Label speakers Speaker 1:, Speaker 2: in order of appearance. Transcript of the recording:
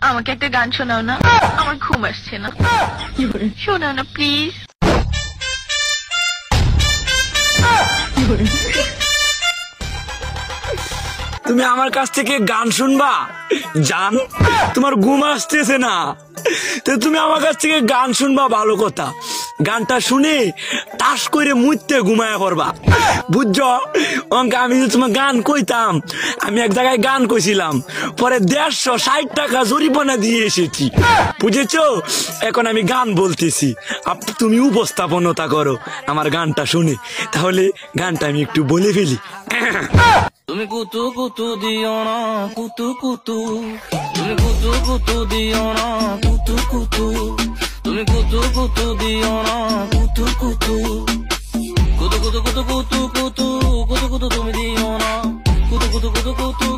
Speaker 1: আমাকে একটা গান শোনাও না, আমার ঘুম আসছে না। শোনাও না প্লিজ।
Speaker 2: তুমি আমার কাছ থেকে গান শুনবা জান? তোমার ঘুম আসতেছে না, তো তুমি আমার কাছ থেকে গান শুনবা ভালো কথা। গানটা শুনে তাস করে মুইতে ঘুমায় পড়বা, বুঝছো? আমি যদি তোমার গান কইতাম, আমি এক জায়গায় গান কইছিলাম, পরে 160 টাকা জরিমানা দিয়ে এসেছি, বুঝেছো? এখন আমি গান বলতেছি, তুমি উপস্থাপনতা করো আমার গানটা শুনে। তাহলে গানটা আমি একটু বলে ফেলি।
Speaker 3: তুমি কুতু কুতু দিও না কুতু কুতু, তুমি কুতু কুতু দিও না কুতু কুতু, তুমি কুতু কুতু দিও না কুতু কুতু, কুতু কুতু কুতু কুতু কুতু কুতু কুতু তুমি দিও না কুতু কুতু কুতু কুতু